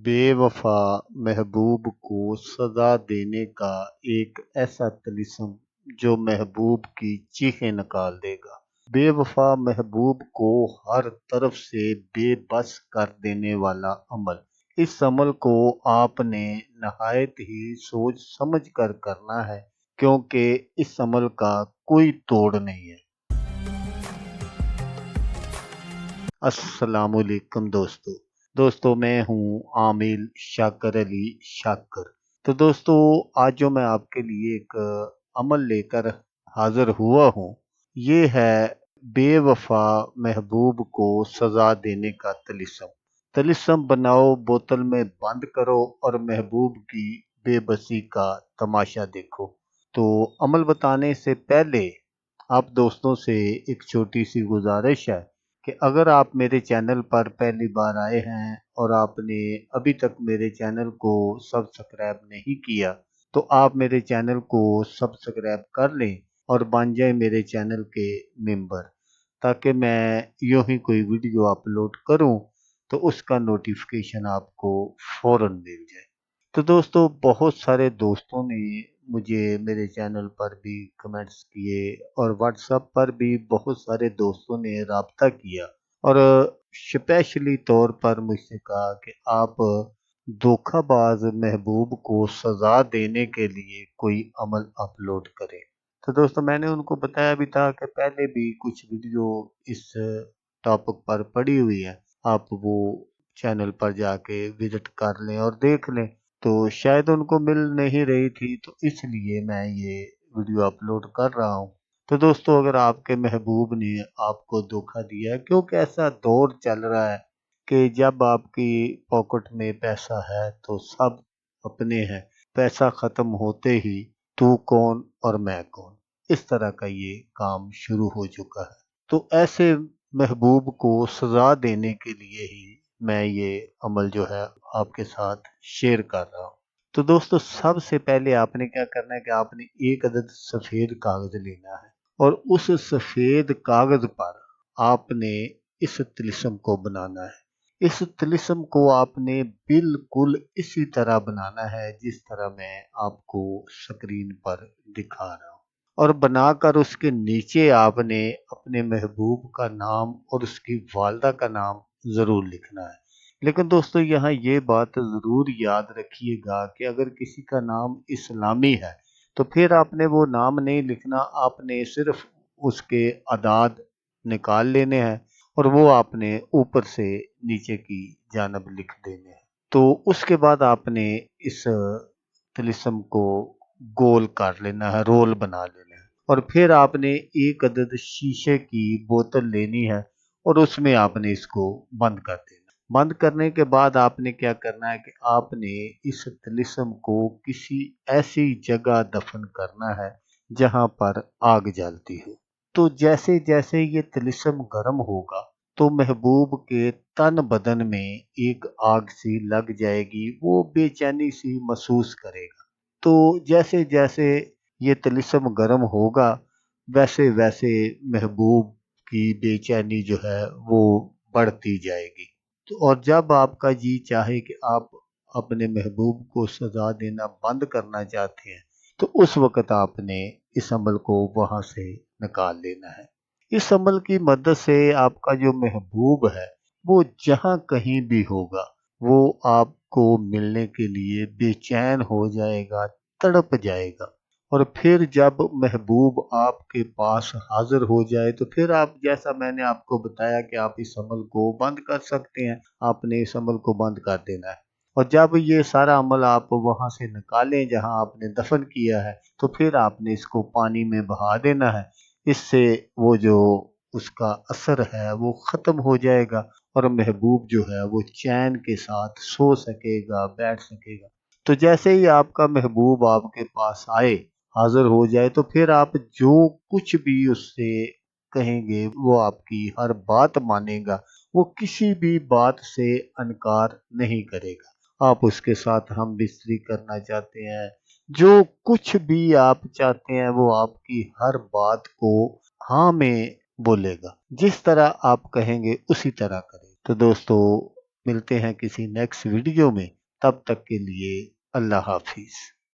बेवफा महबूब को सजा देने का एक ऐसा तिलिस्म जो महबूब की चीखें निकाल देगा। बेवफा महबूब को हर तरफ से बेबस कर देने वाला अमल। इस अमल को आपने नहायत ही सोच समझ कर करना है, क्योंकि इस अमल का कोई तोड़ नहीं है। अस्सलामुअलैकुम दोस्तों, मैं हूँ आमिल शाकर अली शाकर। तो दोस्तों, आज जो मैं आपके लिए एक अमल लेकर हाजिर हुआ हूँ, ये है बेवफा महबूब को सजा देने का तिलिस्म। तिलिस्म बनाओ, बोतल में बंद करो और महबूब की बेबसी का तमाशा देखो। तो अमल बताने से पहले आप दोस्तों से एक छोटी सी गुजारिश है कि अगर आप मेरे चैनल पर पहली बार आए हैं और आपने अभी तक मेरे चैनल को सब्सक्राइब नहीं किया, तो आप मेरे चैनल को सब्सक्राइब कर लें और बन जाए मेरे चैनल के मेंबर, ताकि मैं यूं ही कोई वीडियो अपलोड करूं तो उसका नोटिफिकेशन आपको फौरन मिल जाए। तो दोस्तों, बहुत सारे दोस्तों ने मुझे मेरे चैनल पर भी कमेंट्स किए और व्हाट्सएप पर भी बहुत सारे दोस्तों ने राब्ता किया और स्पेशली तौर पर मुझसे कहा कि आप धोखाबाज महबूब को सजा देने के लिए कोई अमल अपलोड करें। तो दोस्तों, मैंने उनको बताया भी था कि पहले भी कुछ वीडियो इस टॉपिक पर पड़ी हुई है, आप वो चैनल पर जाके विजिट कर लें और देख लें। तो शायद उनको मिल नहीं रही थी, तो इसलिए मैं ये वीडियो अपलोड कर रहा हूँ। तो दोस्तों, अगर आपके महबूब ने आपको धोखा दिया है, क्योंकि ऐसा दौर चल रहा है कि जब आपकी पॉकेट में पैसा है तो सब अपने हैं, पैसा खत्म होते ही तू कौन और मैं कौन, इस तरह का ये काम शुरू हो चुका है। तो ऐसे महबूब को सजा देने के लिए ही मैं ये अमल जो है आपके साथ शेयर कर रहा हूँ। तो दोस्तों, सबसे पहले आपने क्या करना है कि आपने एक अदद सफेद कागज लेना है और उस सफेद कागज पर आपने इस तिलिस्म को बनाना है। इस तिलिस्म को आपने बिल्कुल इसी तरह बनाना है जिस तरह मैं आपको स्क्रीन पर दिखा रहा हूँ, और बनाकर उसके नीचे आपने अपने महबूब का नाम और उसकी वालदा का नाम जरूर लिखना है। लेकिन दोस्तों, यहाँ ये बात ज़रूर याद रखिएगा कि अगर किसी का नाम इस्लामी है तो फिर आपने वो नाम नहीं लिखना, आपने सिर्फ उसके अदाद निकाल लेने हैं और वो आपने ऊपर से नीचे की जानब लिख देने हैं। तो उसके बाद आपने इस तिलिस्म को गोल कर लेना है, रोल बना लेना है, और फिर आपने एक अदद शीशे की बोतल लेनी है और उसमें आपने इसको बंद कर देना। बंद करने के बाद आपने क्या करना है कि आपने इस तिलिस्म को किसी ऐसी जगह दफन करना है जहां पर आग जलती हो। तो जैसे जैसे ये तिलिस्म गर्म होगा तो महबूब के तन बदन में एक आग सी लग जाएगी, वो बेचैनी सी महसूस करेगा। तो जैसे जैसे ये तिलिस्म गर्म होगा, वैसे वैसे महबूब की बेचैनी जो है वो बढ़ती जाएगी। तो और जब आपका जी चाहे कि आप अपने महबूब को सजा देना बंद करना चाहते हैं, तो उस वक़्त आपने इस अमल को वहाँ से निकाल लेना है। इस अमल की मदद से आपका जो महबूब है, वो जहाँ कहीं भी होगा, वो आपको मिलने के लिए बेचैन हो जाएगा, तड़प जाएगा। और फिर जब महबूब आपके पास हाजिर हो जाए तो फिर आप, जैसा मैंने आपको बताया कि आप इस अमल को बंद कर सकते हैं, आपने इस अमल को बंद कर देना है। और जब ये सारा अमल आप वहां से निकालें जहां आपने दफन किया है, तो फिर आपने इसको पानी में बहा देना है। इससे वो जो उसका असर है वो ख़त्म हो जाएगा और महबूब जो है वो चैन के साथ सो सकेगा, बैठ सकेगा। तो जैसे ही आपका महबूब आपके पास आए, हाजिर हो जाए, तो फिर आप जो कुछ भी उससे कहेंगे वो आपकी हर बात मानेगा, वो किसी भी बात से इनकार नहीं करेगा। आप उसके साथ हम बिस्तरी करना चाहते हैं, जो कुछ भी आप चाहते हैं, वो आपकी हर बात को हाँ में बोलेगा। जिस तरह आप कहेंगे उसी तरह करेगा। तो दोस्तों, ملتے ہیں کسی نیکسٹ ویڈیو میں، تب تک کے لیے اللہ حافظ۔